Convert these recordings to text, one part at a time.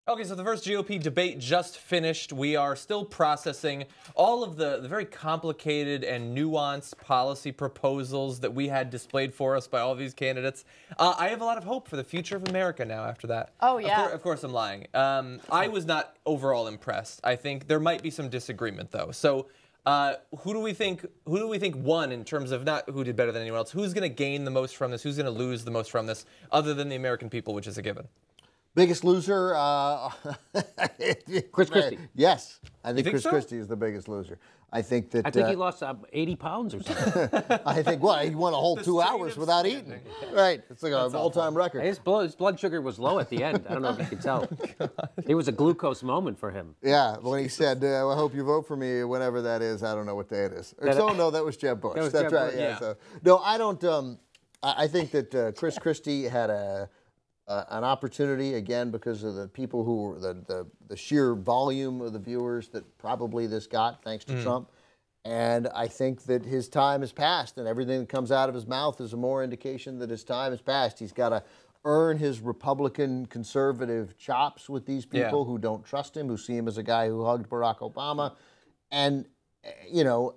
Okay, so the first GOP debate just finished. We are still processing all of the very complicated and nuanced policy proposals that we had displayed for us by all of these candidates. I have a lot of hope for the future of America now after that. Oh, yeah. Of course I'm lying. I was not overall impressed. I think there might be some disagreement, though. So who do we think won in terms of not who did better than anyone else? Who's going to gain the most from this? Who's going to lose the most from this, other than the American people, which is a given? Biggest loser, Chris Christie. Yes, I think Chris so? Christie is the biggest loser. I think that. I think he lost 80 pounds or something. I think, well, he went a whole 2 hours without eating. Right, it's like an all-time record. His blood sugar was low at the end. I don't know if you could tell. It was a glucose moment for him. Yeah, when he said, "I hope you vote for me whenever that is." I don't know what day it is. No, that was Jeb Bush. That's right. Bush. Yeah. So, no, I don't. I think that Chris Christie had an opportunity, again, because of the people who were the sheer volume of the viewers that probably this got, thanks to Trump. And I think that his time has passed, and everything that comes out of his mouth is a more indication that his time has passed. He's got to earn his Republican conservative chops with these people who don't trust him, who see him as a guy who hugged Barack Obama. And, you know,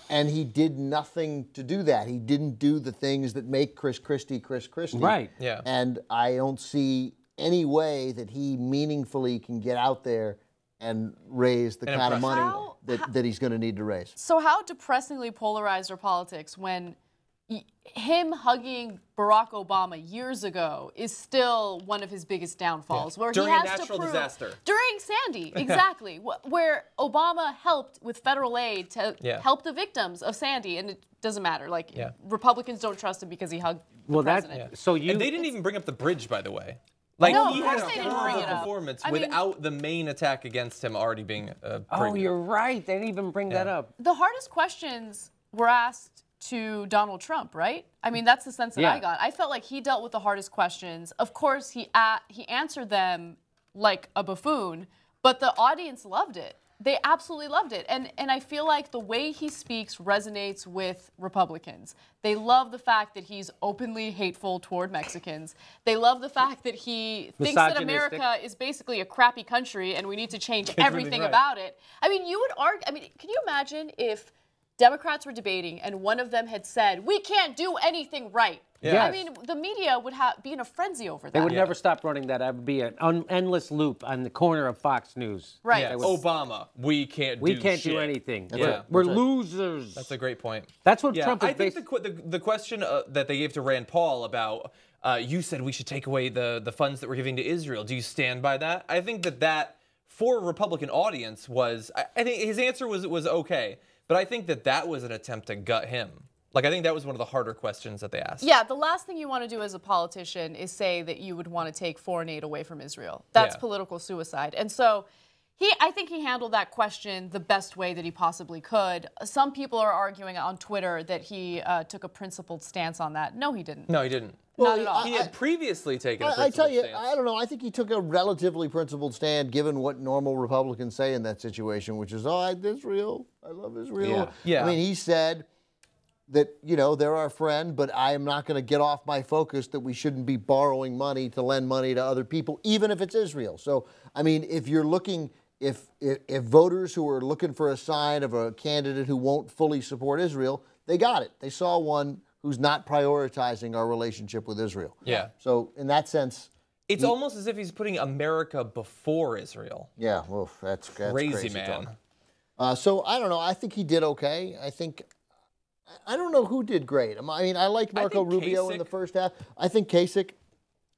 and he did nothing to do that. He didn't do the things that make Chris Christie Chris Christie. Right. Yeah. And I don't see any way that he meaningfully can get out there and raise the kind of money that he's going to need to raise. So how depressingly polarized are politics when him hugging Barack Obama years ago is still one of his biggest downfalls, where During he has a natural to prove, disaster. During Sandy, exactly, where Obama helped with federal aid to help the victims of Sandy, and it doesn't matter. Like Republicans don't trust him because he hugged the president. So you. And they didn't even bring up the bridge, by the way. Like, no, he of had course a they didn't bring it horrible up. performance I mean, without the main attack against him already being Oh, you're right. They didn't even bring that up. The hardest questions were asked to Donald Trump, right? I mean, that's the sense that I got. I felt like he dealt with the hardest questions. Of course, he answered them like a buffoon, but the audience loved it. They absolutely loved it. And I feel like the way he speaks resonates with Republicans. They love the fact that he's openly hateful toward Mexicans. They love the fact that he thinks that America is basically a crappy country and we need to change everything about it. I mean, you would argue, I mean, can you imagine if Democrats were debating and one of them had said, we can't do anything right? Yeah. I mean, the media would be in a frenzy over that. They would never stop running that. That would be an endless loop on the corner of Fox News. Right. Yeah. Obama, we can't do anything. Yeah. We're losers. That's a great point. That's what Trump is I think the question that they gave to Rand Paul about, you said we should take away the funds that we're giving to Israel. Do you stand by that? I think that for a Republican audience was, I think his answer was okay. But I think that was an attempt to gut him. Like, I think that was one of the harder questions that they asked. Yeah, the last thing you want to do as a politician is say that you would want to take foreign aid away from Israel. That's political suicide. And so I think he handled that question the best way that he possibly could. Some people are arguing on Twitter that he took a principled stance on that. No, he didn't. No, he didn't. Not at all. He had previously taken a I tell you, stance. I don't know. I think he took a relatively principled stand, given what normal Republicans say in that situation, which is, oh, Israel, I love Israel. Yeah. I mean, he said that, you know, they're our friend, but I am not going to get off my focus that we shouldn't be borrowing money to lend money to other people, even if it's Israel. So, I mean, if you're looking, if voters who are looking for a sign of a candidate who won't fully support Israel, they got it. They saw one who's not prioritizing our relationship with Israel. Yeah. So in that sense, it's almost as if he's putting America before Israel. Yeah, well, that's crazy man. So I don't know. I think he did okay. I don't know who did great. I mean, I liked Marco Rubio in the first half. I think Kasich.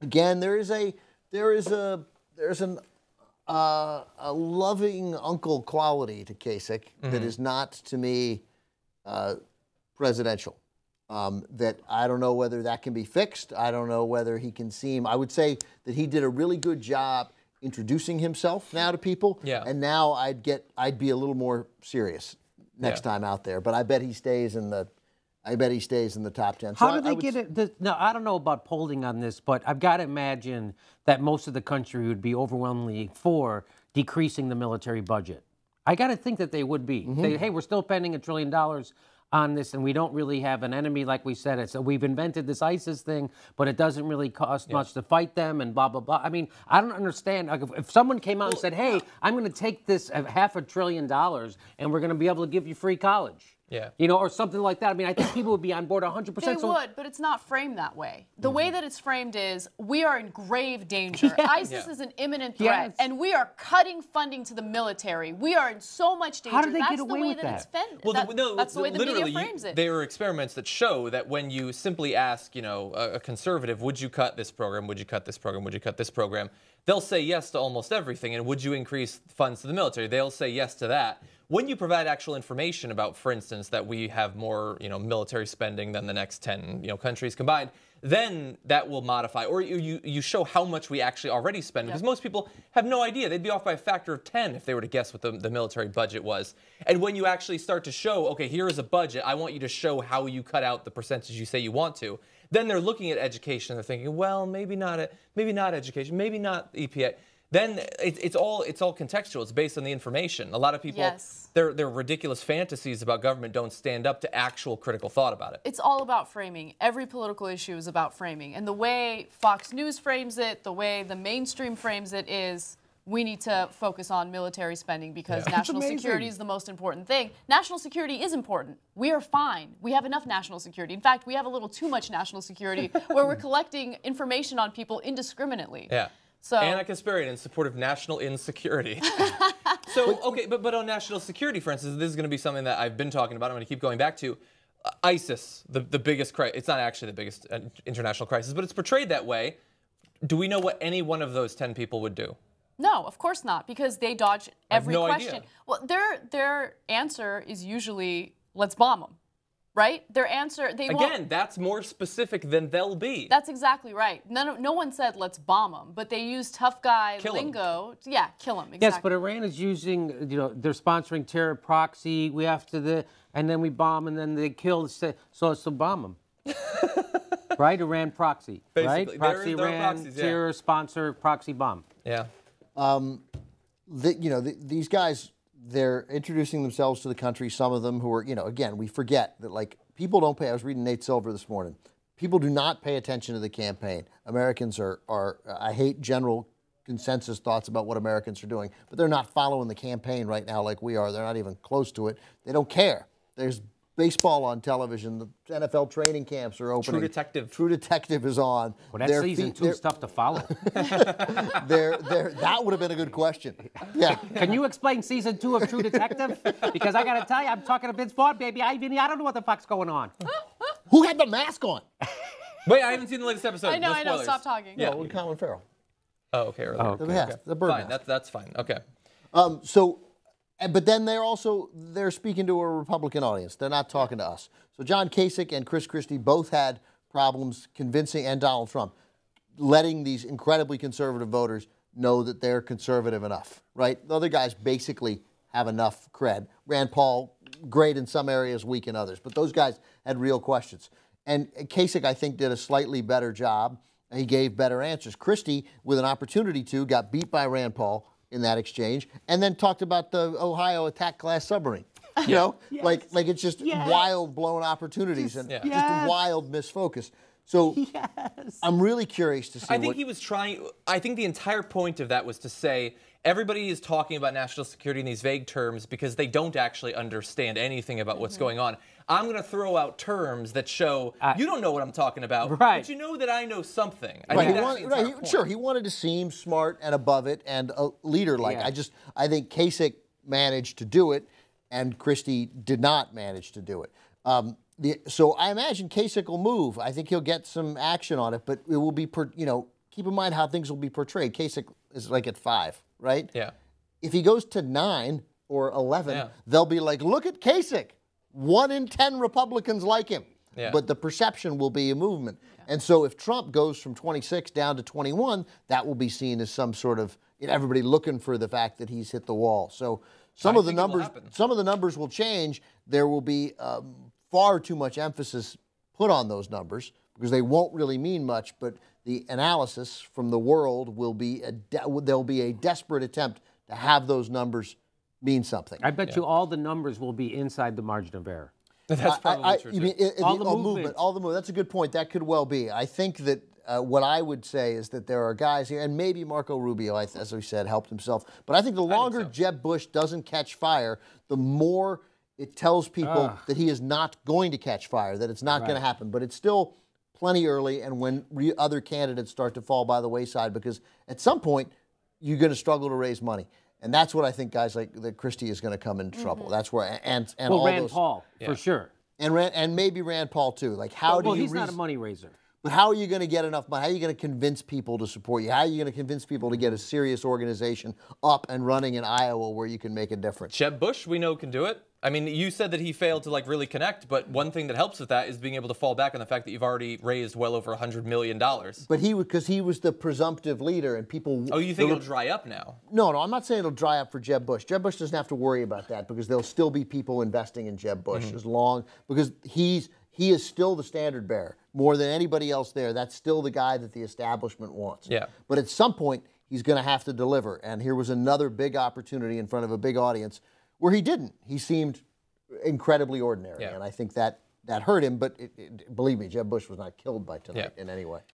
Again, there's a loving uncle quality to Kasich that is not, to me, presidential. That I don't know whether that can be fixed. I don't know whether he can seem. I would say that he did a really good job introducing himself now to people. Yeah. And now I'd be a little more serious next time out there. But I bet he stays in the top 10. How do they get it? Now, I don't know about polling on this, but I've got to imagine that most of the country would be overwhelmingly for decreasing the military budget. I got to think that they would be. Hey, we're still spending $1 trillion on this, and we don't really have an enemy, like we said. So we've invented this ISIS thing, but it doesn't really cost much to fight them, and blah, blah, blah. I mean, I don't understand. Like, if someone came out and said, hey, I'm going to take this $500 billion, and we're going to be able to give you free college. Yeah. You know, or something like that. I mean, I think people would be on board 100%. They would, but it's not framed that way. The way that it's framed is we are in grave danger. ISIS is an imminent threat, and we are cutting funding to the military. We are in so much danger. How did they that's get away the way with that? It's Well, that's the way the media frames it. There are experiments that show that when you simply ask, you know, a conservative, would you cut this program? Would you cut this program? Would you cut this program? They'll say yes to almost everything. And would you increase funds to the military? They'll say yes to that. When you provide actual information about, for instance, that we have more, you know, military spending than the next 10, you know, countries combined, then that will modify. Or you show how much we actually already spend, because most people have no idea. They'd be off by a factor of 10 if they were to guess what the military budget was. And when you actually start to show, okay, here is a budget, I want you to show how you cut out the percentage you say you want to, then they're looking at education and they're thinking, well, maybe not education, maybe not EPA. Then it's all contextual. It's based on the information. A lot of people, their ridiculous fantasies about government don't stand up to actual critical thought about it. It's all about framing. Every political issue is about framing. And the way Fox News frames it, the way the mainstream frames it is, we need to focus on military spending because national security is the most important thing. National security is important. We are fine. We have enough national security. In fact, we have a little too much national security where we're collecting information on people indiscriminately. Yeah. So, Anna-Kasparian in support of national insecurity. So, okay, but on national security, for instance, this is going to be something that I've been talking about. I'm going to keep going back to. ISIS, the biggest crisis. It's not actually the biggest international crisis, but it's portrayed that way. Do we know what any one of those 10 people would do? No, of course not, because they dodge every question. Idea. Well, their answer is usually, let's bomb them. Right? Their answer, that's more specific than they'll be. That's exactly right. No one said let's bomb them, but they use tough guy lingo. Yeah, kill them. Exactly. Yes, but Iran is using, you know, they're sponsoring terror proxy. We have to, and then we bomb, and then they kill. So it's to bomb them. Right? Iran proxy. Basically, right? Proxy Iran, proxies, terror sponsor, proxy bomb. Yeah. These guys, they're introducing themselves to the country, some of them who are, you know, again, we forget that, like, people don't pay. I was reading Nate Silver this morning. People do not pay attention to the campaign. Americans are I hate general consensus thoughts about what Americans are doing, but they're not following the campaign right now like we are. They're not even close to it. They don't care. There's baseball on television. The NFL training camps are opening. True Detective is on. Well, that season 2 is tough to follow. That would have been a good question. Yeah. Can you explain season 2 of True Detective? Because I got to tell you, I'm talking to Vince Vaughn, baby. I don't know what the fuck's going on. Who had the mask on? Wait, I haven't seen the latest episode. I know. Spoilers. Stop talking. Yeah, with Colin Farrell. Oh, okay. Earlier. Okay. The bird fine. mask. That's fine. Okay. But then they're speaking to a Republican audience. They're not talking to us. So John Kasich and Chris Christie both had problems convincing, and Donald Trump, letting these incredibly conservative voters know that they're conservative enough, right? The other guys basically have enough cred. Rand Paul, great in some areas, weak in others. But those guys had real questions. And Kasich, I think, did a slightly better job. He gave better answers. Christie, with an opportunity to, got beat by Rand Paul in that exchange, and then talked about the Ohio attack class submarine. You know, like it's just wild blown opportunities and just wild misfocus. So I'm really curious to see. I think he was trying. I think the entire point of that was to say everybody is talking about national security in these vague terms because they don't actually understand anything about what's going on. I'm going to throw out terms that show you don't know what I'm talking about, but you know that I know something. Sure, he wanted to seem smart and above it and a leader-like. I think Kasich managed to do it, and Christie did not manage to do it. So I imagine Kasich will move. I think he'll get some action on it, but it will be, keep in mind how things will be portrayed. Kasich is like at 5, right? Yeah. If he goes to 9 or 11, they'll be like, look at Kasich. 1 in 10 Republicans like him. Yeah. But the perception will be a movement. Yeah. And so if Trump goes from 26 down to 21, that will be seen as some sort of, everybody looking for the fact that he's hit the wall. So some of the numbers will change. There will be far too much emphasis put on those numbers because they won't really mean much, but the analysis from the world will be, there'll be a desperate attempt to have those numbers mean something. I bet you all the numbers will be inside the margin of error. That's probably true. You mean, All the movement. all the movement. That's a good point. That could well be. I think that what I would say is that there are guys here, and maybe Marco Rubio, as we said, helped himself. But I think the longer Jeb Bush doesn't catch fire, the more it tells people that he is not going to catch fire, that it's not going to happen. But it's still plenty early, and when other candidates start to fall by the wayside, because at some point you're going to struggle to raise money. And that's what I think guys like that Christie is going to come into trouble. That's where and well, all Rand those, Paul for sure, and maybe Rand Paul too. Like how do you? Well, he's not a money raiser. But how are you going to get enough money? How are you going to convince people to support you? How are you going to convince people to get a serious organization up and running in Iowa where you can make a difference? Jeb Bush, we know, can do it. I mean, you said that he failed to like really connect, but one thing that helps with that is being able to fall back on the fact that you've already raised well over $100 million. But because he was the presumptive leader, and people. Oh, you think it'll dry up now? No, I'm not saying it'll dry up for Jeb Bush. Jeb Bush doesn't have to worry about that because there'll still be people investing in Jeb Bush because he is still the standard bearer more than anybody else there. That's still the guy that the establishment wants. Yeah. But at some point, he's going to have to deliver. And here was another big opportunity in front of a big audience where he didn't. He seemed incredibly ordinary. Yeah. And I think that hurt him. But believe me, Jeb Bush was not killed by tonight in any way.